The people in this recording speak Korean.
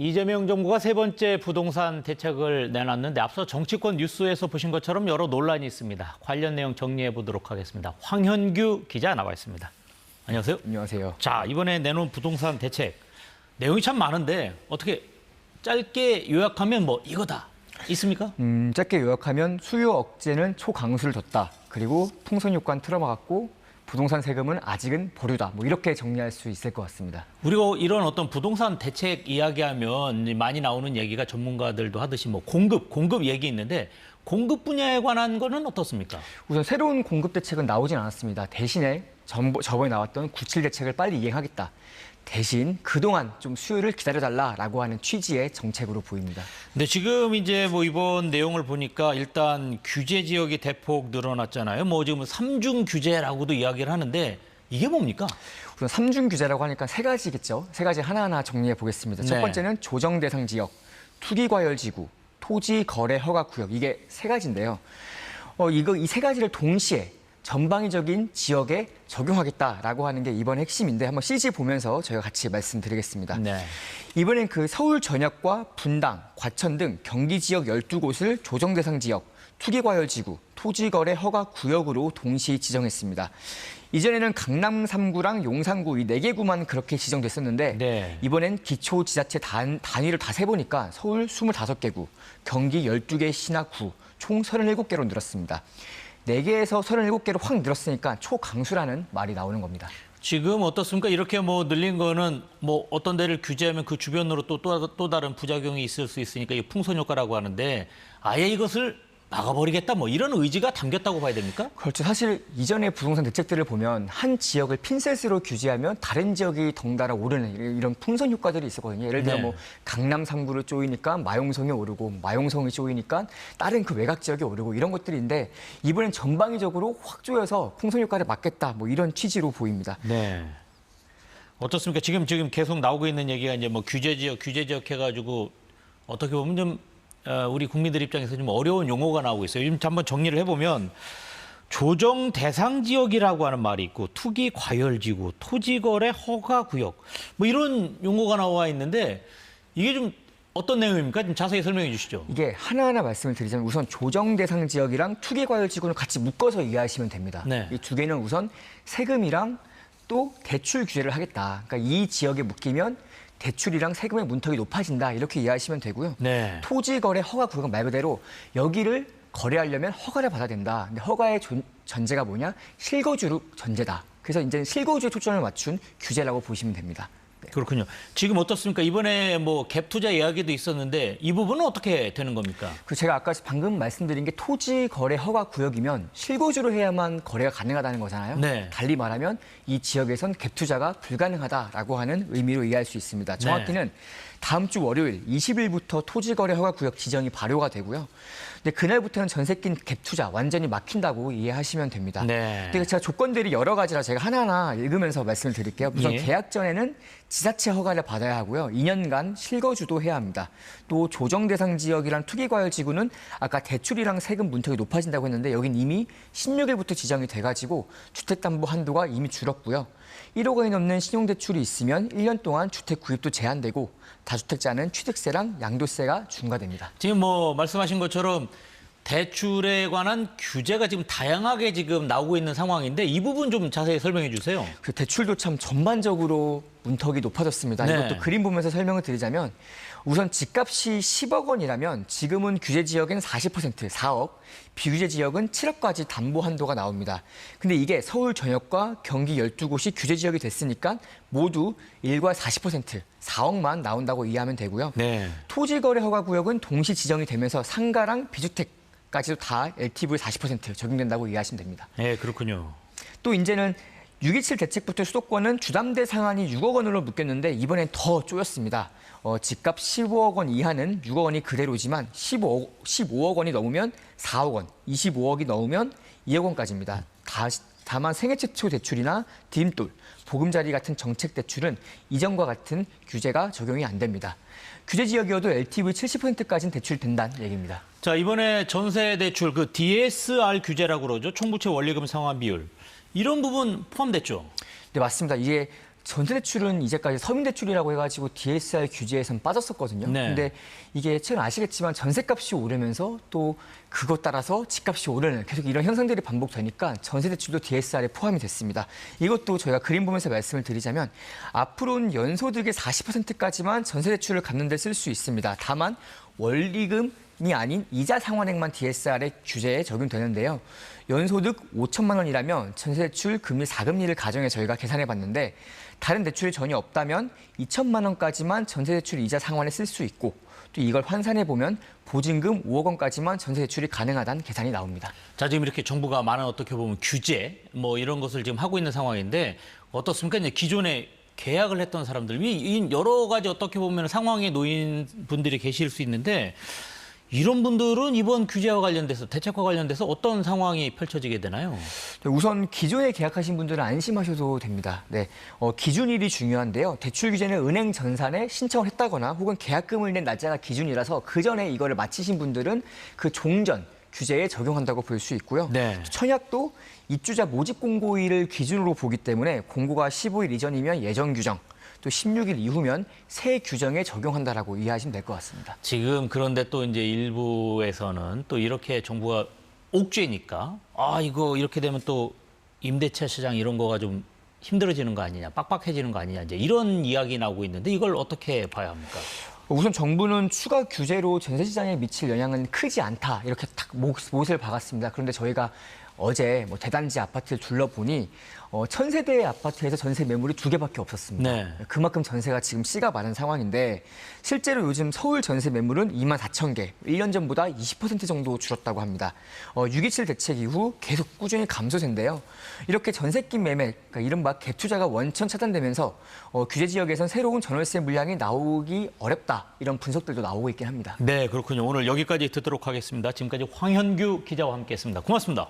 이재명 정부가 세 번째 부동산 대책을 내놨는데 앞서 정치권 뉴스에서 보신 것처럼 여러 논란이 있습니다. 관련 내용 정리해 보도록 하겠습니다. 황현규 기자 나와 있습니다. 안녕하세요. 안녕하세요. 자, 이번에 내놓은 부동산 대책 내용이 참 많은데 어떻게 짧게 요약하면 뭐 이거다 있습니까? 짧게 요약하면 수요 억제는 초강수를 뒀다. 그리고 풍선 효과는 틀어막았고 부동산 세금은 아직은 보류다. 뭐 이렇게 정리할 수 있을 것 같습니다. 우리가 이런 어떤 부동산 대책 이야기하면 많이 나오는 얘기가 전문가들도 하듯이 뭐 공급 얘기 있는데 공급 분야에 관한 거는 어떻습니까? 우선 새로운 공급 대책은 나오진 않았습니다. 대신에 저번에 나왔던 97 대책을 빨리 이행하겠다. 대신 그동안 좀 수요를 기다려달라라고 하는 취지의 정책으로 보입니다. 근데 지금 이제 뭐 이번 내용을 보니까 일단 규제 지역이 대폭 늘어났잖아요. 뭐 지금 삼중 규제라고도 이야기를 하는데 이게 뭡니까? 우선 삼중 규제라고 하니까 세 가지겠죠. 세 가지 하나하나 정리해 보겠습니다. 첫 번째는 조정 대상 지역, 투기 과열 지구, 토지 거래 허가 구역. 이게 세 가지인데요. 이 세 가지를 동시에 전방위적인 지역에 적용하겠다라고 하는 게 이번 핵심인데 한번 CG 보면서 저희가 같이 말씀드리겠습니다. 네. 이번엔 그 서울 전역과 분당, 과천 등 경기 지역 12곳을 조정 대상 지역, 투기 과열 지구, 토지 거래 허가 구역으로 동시에 지정했습니다. 이전에는 강남 3구랑 용산구 이 4개 구만 그렇게 지정됐었는데 네. 이번엔 기초지자체 단위를 다 세보니까 서울 25개 구, 경기 12개 시나 구, 총 37개로 늘었습니다. 4개에서 37개로 확 늘었으니까 초강수라는 말이 나오는 겁니다. 지금 어떻습니까? 이렇게 뭐 늘린 거는 뭐 어떤 데를 규제하면 그 주변으로 또 다른 부작용이 있을 수 있으니까 이 풍선 효과라고 하는데 아예 이것을 막아버리겠다 뭐 이런 의지가 담겼다고 봐야 됩니까? 그렇죠. 사실 이전의 부동산 대책들을 보면 한 지역을 핀셋으로 규제하면 다른 지역이 덩달아 오르는 이런 풍선 효과들이 있었거든요. 예를 들어 네. 뭐 강남 3구를 조이니까 마용성이 오르고 마용성이 조이니까 다른 그 외곽 지역이 오르고 이런 것들인데 이번엔 전방위적으로 확 조여서 풍선 효과를 막겠다 뭐 이런 취지로 보입니다. 네. 어떻습니까? 지금 계속 나오고 있는 얘기가 이제 뭐 규제 지역 해가지고 어떻게 보면 좀 우리 국민들 입장에서 좀 어려운 용어가 나오고 있어요. 지금 한번 정리를 해보면 조정 대상 지역이라고 하는 말이 있고 투기 과열 지구, 토지 거래 허가 구역 뭐 이런 용어가 나와 있는데 이게 좀 어떤 내용입니까? 좀 자세히 설명해 주시죠. 이게 하나하나 말씀을 드리자면 우선 조정 대상 지역이랑 투기 과열 지구는 같이 묶어서 이해하시면 됩니다. 네. 이 두 개는 우선 세금이랑 또 대출 규제를 하겠다. 그러니까 이 지역에 묶이면 대출이랑 세금의 문턱이 높아진다. 이렇게 이해하시면 되고요. 네. 토지 거래 허가 구역은 말 그대로 여기를 거래하려면 허가를 받아야 된다. 근데 허가의 전제가 뭐냐? 실거주 전제다. 그래서 이제 실거주에 초점을 맞춘 규제라고 보시면 됩니다. 네. 그렇군요. 지금 어떻습니까? 이번에 뭐 갭 투자 이야기도 있었는데 이 부분은 어떻게 되는 겁니까? 제가 아까 방금 말씀드린 게 토지 거래 허가 구역이면 실거주로 해야만 거래가 가능하다는 거잖아요. 네. 달리 말하면 이 지역에선 갭 투자가 불가능하다라고 하는 의미로 이해할 수 있습니다. 정확히는 다음 주 월요일 20일부터 토지 거래 허가 구역 지정이 발효가 되고요. 근데 그날부터는 전세 낀 갭 투자 완전히 막힌다고 이해하시면 됩니다. 네. 근데 제가 조건들이 여러 가지라 제가 하나하나 읽으면서 말씀을 드릴게요. 우선 계약 전에는 지자체 허가를 받아야 하고요. 2년간 실거주도 해야 합니다. 또 조정 대상 지역이란 투기 과열 지구는 아까 대출이랑 세금 문턱이 높아진다고 했는데 여긴 이미 16일부터 지정이 돼가지고 주택담보 한도가 이미 줄었고요. 1억 원이 넘는 신용대출이 있으면 1년 동안 주택 구입도 제한되고 다주택자는 취득세랑 양도세가 중과됩니다. 지금 뭐 말씀하신 것처럼 대출에 관한 규제가 지금 다양하게 지금 나오고 있는 상황인데 이 부분 좀 자세히 설명해 주세요. 그 대출도 참 전반적으로 문턱이 높아졌습니다. 네. 이것도 그림 보면서 설명을 드리자면 우선 집값이 10억 원이라면 지금은 규제 지역엔 40%, 4억, 비규제 지역은 7억까지 담보 한도가 나옵니다. 근데 이게 서울 전역과 경기 12곳이 규제 지역이 됐으니까 모두 1과 40%, 4억만 나온다고 이해하면 되고요. 네. 토지 거래 허가 구역은 동시 지정이 되면서 상가랑 비주택까지도 다 LTV 40% 적용된다고 이해하시면 됩니다. 네, 그렇군요. 또 이제는 6.27 대책부터 수도권은 주담대 상한이 6억 원으로 묶였는데 이번엔 더 쪼였습니다. 집값 15억 원 이하는 6억 원이 그대로지만 15억 원이 넘으면 4억 원, 25억이 넘으면 2억 원까지입니다. 다만 생애 최초 대출이나 디딤돌, 보금자리 같은 정책 대출은 이전과 같은 규제가 적용이 안 됩니다. 규제 지역이어도 LTV 70%까지는 대출된다는 얘기입니다. 자, 이번에 전세 대출 그 DSR 규제라고 그러죠. 총부채 원리금 상환 비율. 이런 부분 포함됐죠? 네, 맞습니다. 이게 전세 대출은 이제까지 서민 대출이라고 해가지고 DSR 규제에선 빠졌었거든요. 네. 근데 이게 최근 아시겠지만 전세값이 오르면서 또 그것 따라서 집값이 오르는 계속 이런 현상들이 반복되니까 전세 대출도 DSR에 포함이 됐습니다. 이것도 저희가 그림 보면서 말씀을 드리자면 앞으로는 연소득의 40%까지만 전세 대출을 갚는 데 쓸 수 있습니다. 다만 원리금이 아닌 이자 상환액만 DSR의 규제에 적용되는데요. 연소득 5천만 원이라면 전세대출 금리 4금리를 가정해 저희가 계산해 봤는데 다른 대출이 전혀 없다면 2천만 원까지만 전세대출 이자 상환에 쓸 수 있고 또 이걸 환산해 보면 보증금 5억 원까지만 전세대출이 가능하다는 계산이 나옵니다. 자, 지금 이렇게 정부가 많은 어떻게 보면 규제 뭐 이런 것을 지금 하고 있는 상황인데 어떻습니까? 이제 기존에 계약을 했던 사람들, 이 여러 가지 어떻게 보면 상황에 놓인 분들이 계실 수 있는데 이런 분들은 이번 규제와 관련돼서 대책과 관련돼서 어떤 상황이 펼쳐지게 되나요? 우선 기존에 계약하신 분들은 안심하셔도 됩니다. 네, 기준일이 중요한데요. 대출 규제는 은행 전산에 신청을 했다거나 혹은 계약금을 낸 날짜가 기준이라서 그 전에 이거를 마치신 분들은 그 종전 규제에 적용한다고 볼 수 있고요. 네. 청약도 입주자 모집 공고일을 기준으로 보기 때문에 공고가 15일 이전이면 예정 규정, 또 16일 이후면 새 규정에 적용한다라고 이해하시면 될 것 같습니다. 지금 그런데 또 이제 일부에서는 또 이렇게 정부가 옥죄니까 이거 이렇게 되면 또 임대차 시장 이런 거가 좀 힘들어지는 거 아니냐, 빡빡해지는 거 아니냐 이제 이런 이야기 나오고 있는데 이걸 어떻게 봐야 합니까? 우선 정부는 추가 규제로 전세 시장에 미칠 영향은 크지 않다 이렇게 딱 못을 박았습니다. 그런데 저희가 어제 대단지 아파트를 둘러보니 1000세대의 아파트에서 전세 매물이 2개밖에 없었습니다. 네. 그만큼 전세가 지금 씨가 많은 상황인데 실제로 요즘 서울 전세 매물은 24,000개, 1년 전보다 20% 정도 줄었다고 합니다. 6.27 대책 이후 계속 꾸준히 감소세인데요. 이렇게 전세 낀 매매, 그러니까 이른바 갭 투자가 원천 차단되면서 규제 지역에선 새로운 전월세 물량이 나오기 어렵다 이런 분석들도 나오고 있긴 합니다. 네, 그렇군요. 오늘 여기까지 듣도록 하겠습니다. 지금까지 황현규 기자와 함께했습니다. 고맙습니다.